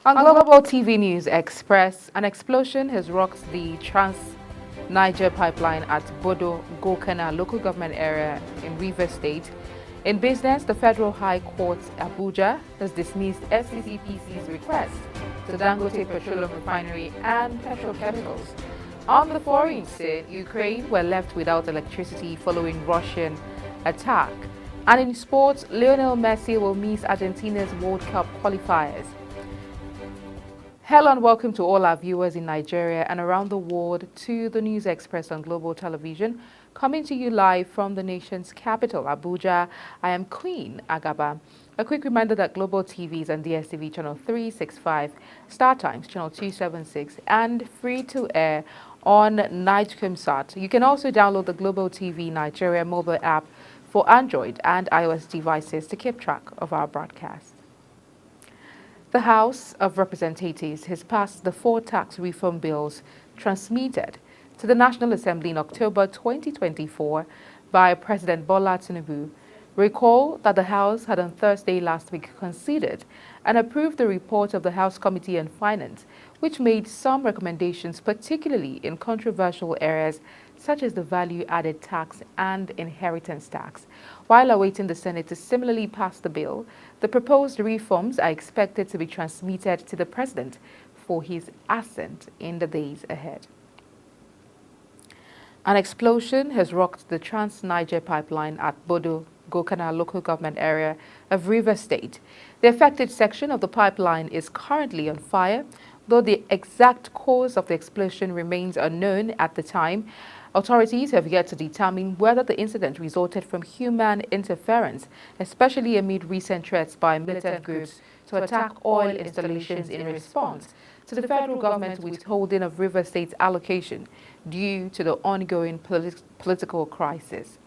On Global TV News Express, an explosion has rocked the Trans-Niger pipeline at Bodo Gokana local government area in Rivers State. In business, the Federal High Court Abuja has dismissed FCCPC's request to Dangote Petroleum Refinery and petrochemicals. On the foreign scene, Ukraine were left without electricity following Russian attack. And in sports, Lionel Messi will miss Argentina's World Cup qualifiers. Hello and welcome to all our viewers in Nigeria and around the world to the News Express on Global Television, coming to you live from the nation's capital, Abuja. I am Queen Agaba. A quick reminder that Global TV is on DSTV channel 365, Star Times channel 276, and free to air on Nightcomsat. You can also download the Global TV Nigeria mobile app for Android and iOS devices to keep track of our broadcast. The House of Representatives has passed the 4 tax reform bills transmitted to the National Assembly in October 2024 by President Bola Tinubu. Recall that the House had on Thursday last week considered and approved the report of the House Committee on Finance, which made some recommendations, particularly in controversial areas such as the value-added tax and inheritance tax. While awaiting the Senate to similarly pass the bill, the proposed reforms are expected to be transmitted to the President for his assent in the days ahead. An explosion has rocked the Trans-Niger pipeline at Bodo Gokana local government area of Rivers State. The affected section of the pipeline is currently on fire, though the exact cause of the explosion remains unknown at the time. Authorities have yet to determine whether the incident resulted from human interference, especially amid recent threats by militant groups to attack oil installations in response to the federal government's withholding of Rivers State's allocation due to the ongoing political crisis.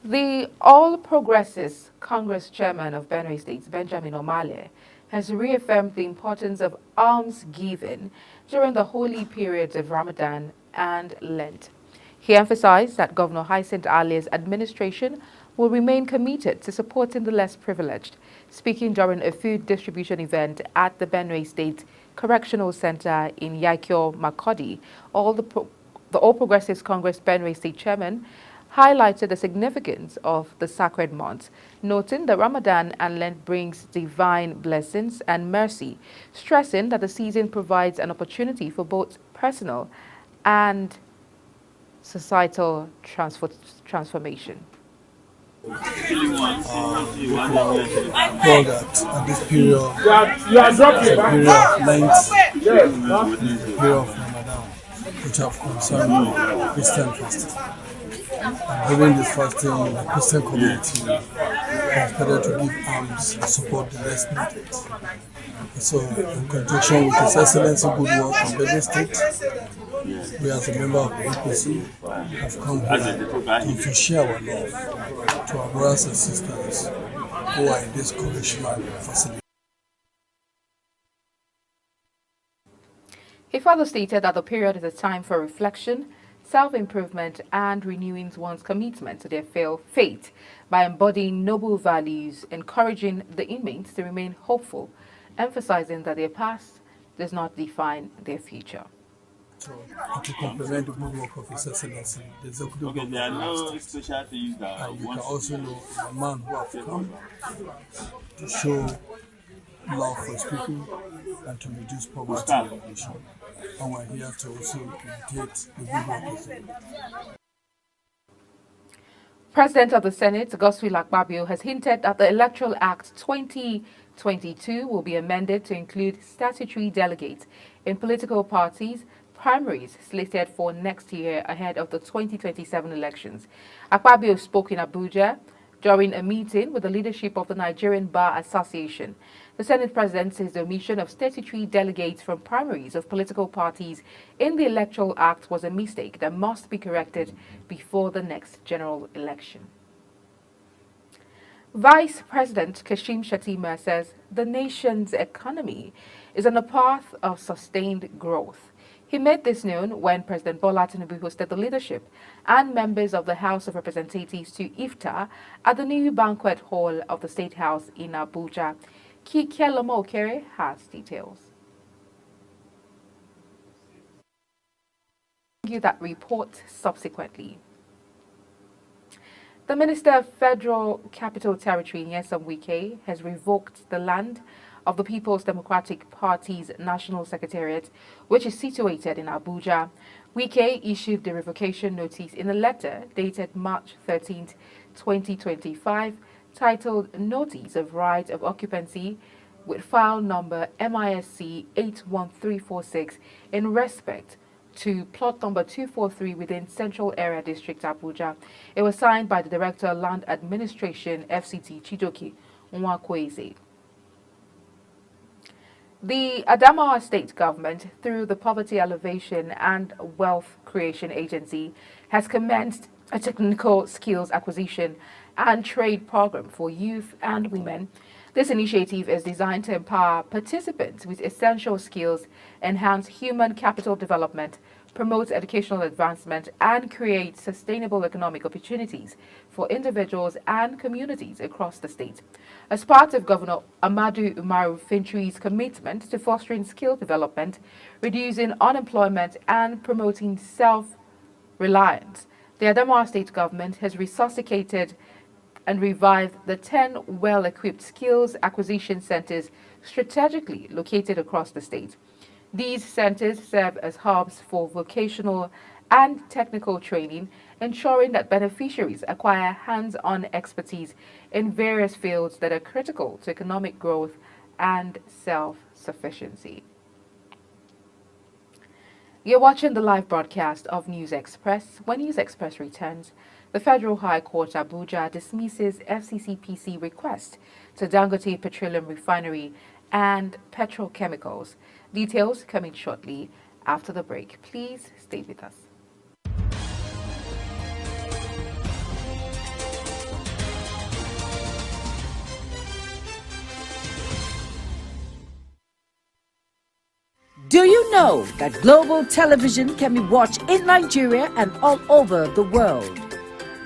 The All Progressives Congress chairman of Benue State, Benjamin Omale, has reaffirmed the importance of alms giving during the holy periods of Ramadan and Lent. He emphasized that Governor Hyacinth Ali's administration will remain committed to supporting the less privileged. Speaking during a food distribution event at the Benue State Correctional Center in Yaikyo, Makodi, the All Progressives Congress Benue State chairman highlighted the significance of the sacred month, noting that Ramadan and Lent brings divine blessings and mercy, stressing that the season provides an opportunity for both personal and societal transformation. Call that at this period, period of Lent, period of Ramadan, which have concerned Christian fasting. And during this fasting, the Christian community has started to give alms and support the less needed. So, in conjunction with His Excellency Good Work from Benue State, we as a member of the APC have come here to share our love to our brothers and sisters who are in this correctional facility. He further stated that the period is a time for reflection, self-improvement, and renewing one's commitment to their faith by embodying noble values, encouraging the inmates to remain hopeful, emphasizing that their past does not define their future. So, to complement the good work of His Excellency, the Executive Governor of the State, you can also know a man who has come to show love for his people and to reduce poverty in the nation. And we're here to also imitate the good work of the President of the Senate, Godswill Akpabio, has hinted that the Electoral Act 2022 will be amended to include statutory delegates in political parties primaries slated for next year ahead of the 2027 elections. Akpabio spoke in Abuja during a meeting with the leadership of the Nigerian Bar Association. The Senate President says the omission of statutory delegates from primaries of political parties in the Electoral Act was a mistake that must be corrected before the next general election. Vice President Kashim Shettima says the nation's economy is on a path of sustained growth. He made this known when President Bola Tinubu hosted the leadership and members of the House of Representatives to iftar at the new banquet hall of the State House in Abuja. Kike Lomokere has details. You that report subsequently. The Minister of Federal Capital Territory, Nyesom Wike, has revoked the land of the People's Democratic Party's National Secretariat, which is situated in Abuja. Wike issued the revocation notice in a letter dated March 13, 2025, titled Notice of Right of Occupancy with file number MISC 81346 in respect to plot number 243 within Central Area District, Abuja. It was signed by the Director of Land Administration, FCT, Chijoke Nwakweze. The Adamawa State Government, through the Poverty Elevation and Wealth Creation Agency, has commenced a technical skills acquisition and trade program for youth and women. This initiative is designed to empower participants with essential skills, enhance human capital development, promote educational advancement, and create sustainable economic opportunities for individuals and communities across the state. As part of Governor Amadu Umaru Fintri's commitment to fostering skill development, reducing unemployment, and promoting self-reliance, the Adamawa State Government has resuscitated and revived the 10 well-equipped skills acquisition centers strategically located across the state. These centers serve as hubs for vocational and technical training, ensuring that beneficiaries acquire hands-on expertise in various fields that are critical to economic growth and self-sufficiency. You're watching the live broadcast of News Express. When News Express returns, the Federal High Court Abuja dismisses FCCPC request to Dangote Petroleum Refinery and Petrochemicals. Details coming shortly after the break. Please stay with us. Do you know that Global Television can be watched in Nigeria and all over the world?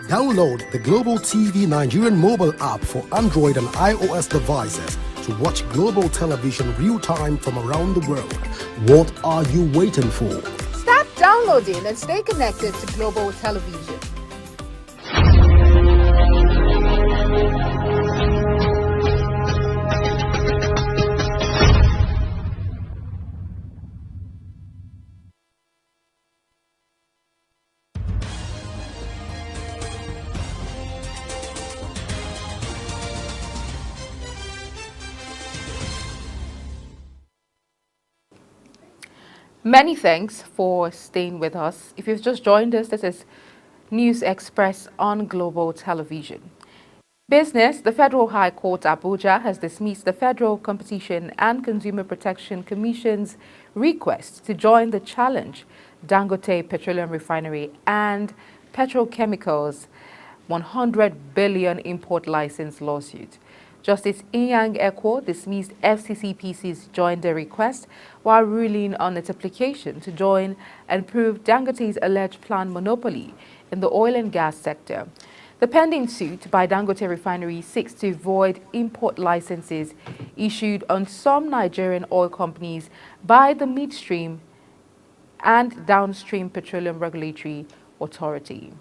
Download the Global TV Nigerian mobile app for Android and iOS devices to watch Global Television real-time from around the world. What are you waiting for? Start downloading and stay connected to Global Television. Many thanks for staying with us. If you've just joined us, this is News Express on Global Television. Business, the Federal High Court Abuja has dismissed the Federal Competition and Consumer Protection Commission's request to join the challenge Dangote Petroleum Refinery and Petrochemicals 100 billion import license lawsuit. Justice Inyang Ekwo dismissed FCCPC's joinder request while ruling on its application to join and prove Dangote's alleged planned monopoly in the oil and gas sector. The pending suit by Dangote Refinery seeks to void import licenses issued on some Nigerian oil companies by the Midstream and Downstream Petroleum Regulatory Authority.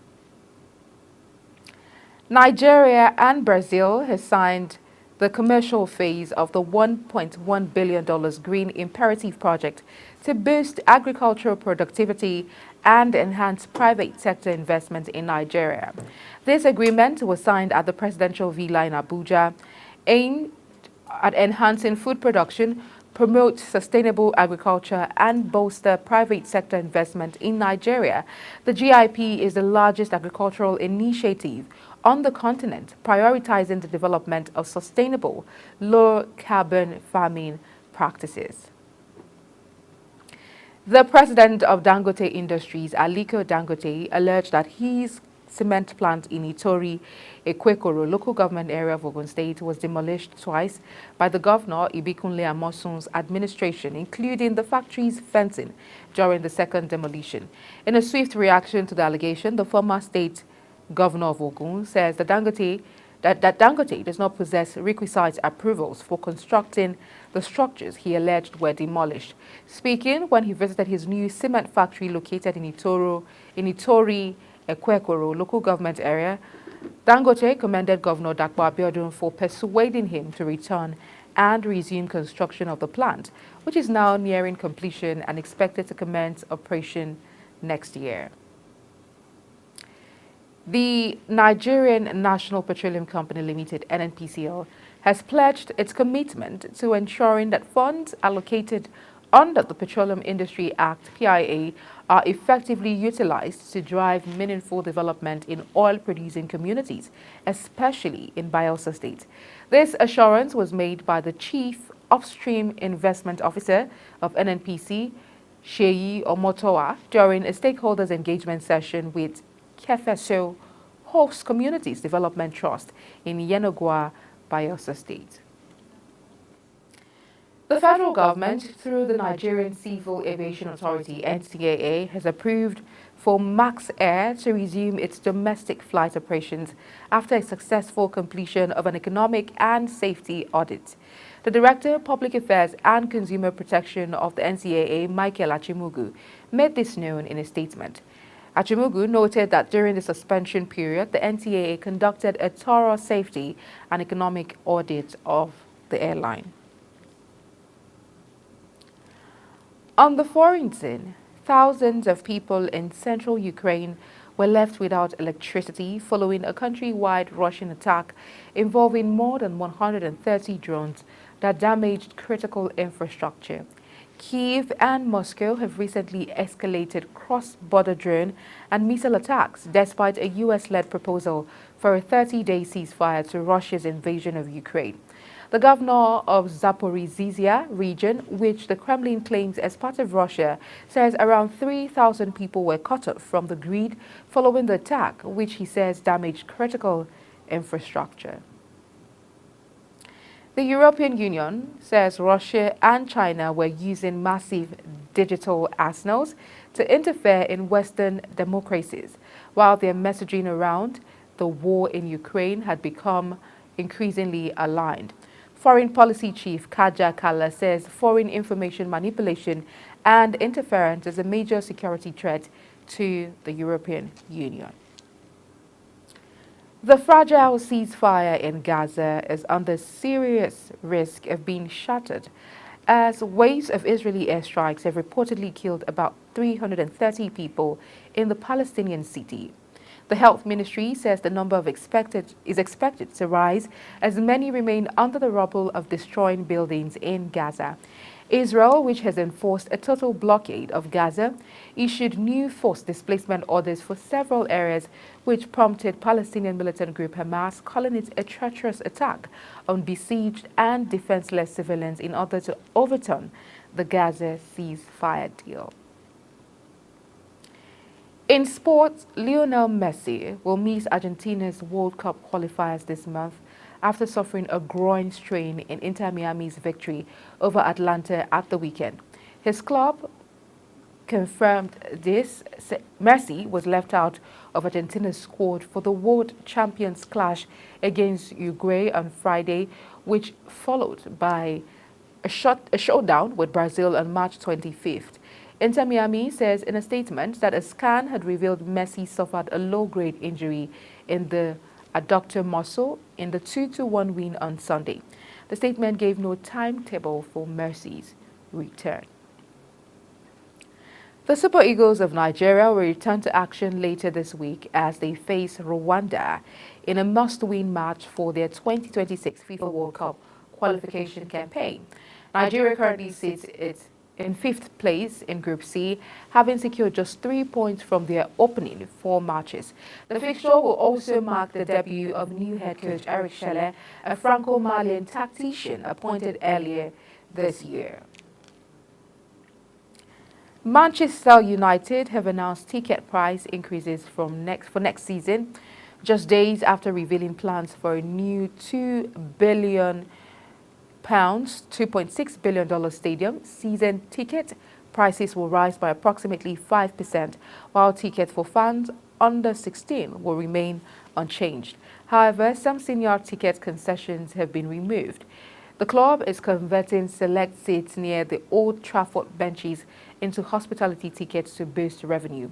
Nigeria and Brazil has signed the commercial phase of the $1.1 billion Green Imperative project to boost agricultural productivity and enhance private sector investment in Nigeria. This agreement was signed at the Presidential Villa in Abuja, aimed at enhancing food production, promote sustainable agriculture, and bolster private sector investment in Nigeria. The GIP is the largest agricultural initiative on the continent, prioritizing the development of sustainable, low-carbon farming practices. The president of Dangote Industries, Aliko Dangote, alleged that his cement plant in Itori, Ekwekoro, local government area of Ogun State, was demolished twice by the governor, Ibikunle Amosun's administration, including the factory's fencing during the second demolition. In a swift reaction to the allegation, the former state governor of Ogun says the Dangote that Dangote does not possess requisite approvals for constructing the structures he alleged were demolished. Speaking when he visited his new cement factory located in Itori, Ekwekoro local government area, Dangote commended Governor Dapo Abiodun for persuading him to return and resume construction of the plant, which is now nearing completion and expected to commence operation next year. The Nigerian National Petroleum Company Limited, NNPCL, has pledged its commitment to ensuring that funds allocated under the Petroleum Industry Act, PIA, are effectively utilized to drive meaningful development in oil-producing communities, especially in Bayelsa State. This assurance was made by the Chief Upstream Investment Officer of NNPC, Sheyi Omotowa, during a stakeholders engagement session with Kefeso Host Communities Development Trust in Yenogwa, Bayelsa State. The federal government, through the Nigerian Civil Aviation Authority, NCAA, has approved for Max Air to resume its domestic flight operations after a successful completion of an economic and safety audit. The Director of Public Affairs and Consumer Protection of the NCAA, Michael Achimugu, made this known in a statement. Achimugu noted that during the suspension period, the NCAA conducted a thorough safety and economic audit of the airline. On the foreign scene, thousands of people in central Ukraine were left without electricity following a countrywide Russian attack involving more than 130 drones that damaged critical infrastructure. Kyiv and Moscow have recently escalated cross-border drone and missile attacks despite a US-led proposal for a 30-day ceasefire to Russia's invasion of Ukraine. The governor of Zaporizhzhia region, which the Kremlin claims as part of Russia, says around 3,000 people were cut off from the grid following the attack, which he says damaged critical infrastructure. The European Union says Russia and China were using massive digital arsenals to interfere in Western democracies, while their messaging around the war in Ukraine had become increasingly aligned. Foreign Policy Chief Kaja Kalla says foreign information manipulation and interference is a major security threat to the European Union. The fragile ceasefire in Gaza is under serious risk of being shattered as waves of Israeli airstrikes have reportedly killed about 330 people in the Palestinian city. The Health Ministry says the number is expected to rise as many remain under the rubble of destroying buildings in Gaza. Israel, which has enforced a total blockade of Gaza, issued new forced displacement orders for several areas, which prompted Palestinian militant group Hamas calling it a treacherous attack on besieged and defenseless civilians in order to overturn the Gaza ceasefire deal. In sports, Lionel Messi will miss Argentina's World Cup qualifiers this month after suffering a groin strain in Inter Miami's victory over Atlanta at the weekend. His club confirmed this. Messi was left out of Argentina's squad for the world champions clash against Uruguay on Friday, which followed by a showdown with Brazil on March 25th. Inter Miami says in a statement that a scan had revealed Messi suffered a low-grade injury in the adductor muscle in the 2-1 win on Sunday. The statement gave no timetable for Messi's return. The Super Eagles of Nigeria will return to action later this week as they face Rwanda in a must-win match for their 2026 FIFA World Cup qualification campaign. Nigeria currently sits in 5th place in Group C, having secured just 3 points from their opening 4 matches. The fixture will also mark the debut of new head coach Eric Schelle, a Franco-Malian tactician appointed earlier this year. Manchester United have announced ticket price increases for next season, just days after revealing plans for a new £2 billion, $2.6 billion stadium. Season ticket prices will rise by approximately 5%, while tickets for fans under 16 will remain unchanged. However, some senior ticket concessions have been removed. The club is converting select seats near the Old Trafford benches into hospitality tickets to boost revenue.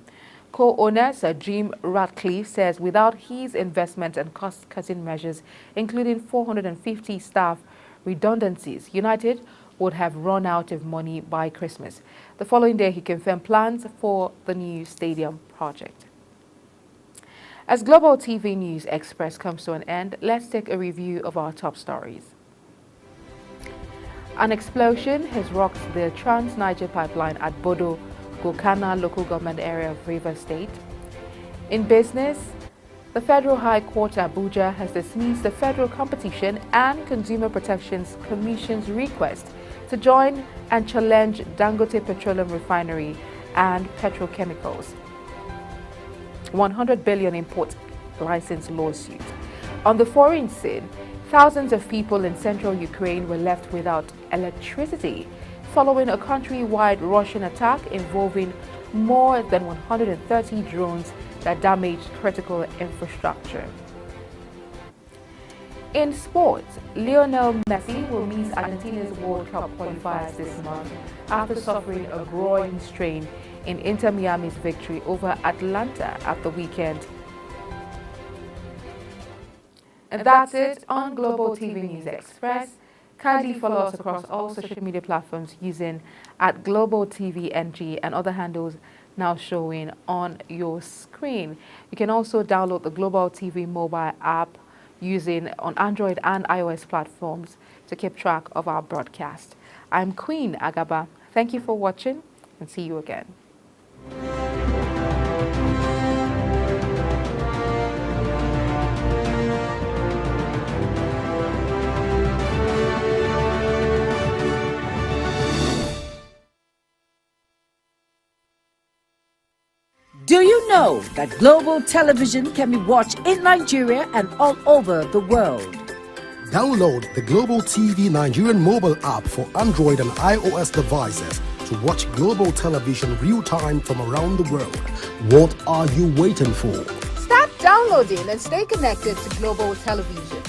Co-owner Sir Jim Ratcliffe says without his investment and cost-cutting measures, including 450 staff redundancies, United would have run out of money by Christmas. The following day, he confirmed plans for the new stadium project. As Global TV News Express comes to an end, let's take a review of our top stories. An explosion has rocked the Trans-Niger pipeline at Bodo Gokana local government area of Rivers State. In business, the Federal High Court Abuja has dismissed the Federal Competition and Consumer Protection Commission's request to join and challenge Dangote Petroleum Refinery and Petrochemicals 100 billion import license lawsuit. On the foreign scene, thousands of people in central Ukraine were left without electricity following a countrywide Russian attack involving more than 130 drones that damaged critical infrastructure. In sports, Lionel Messi will miss Argentina's World Cup qualifiers this month after suffering a groin strain in Inter Miami's victory over Atlanta at the weekend. And that's it on Global TV News Express. Kindly follow us across all social media platforms using @GlobalTVNG and other handles now showing on your screen. You can also download the Global TV mobile app using on Android and iOS platforms to keep track of our broadcast. I'm Queen Agaba. Thank you for watching and see you again. Do you know that Global Television can be watched in Nigeria and all over the world? Download the Global TV Nigerian mobile app for Android and iOS devices to watch Global Television real-time from around the world. What are you waiting for? Start downloading and stay connected to Global Television.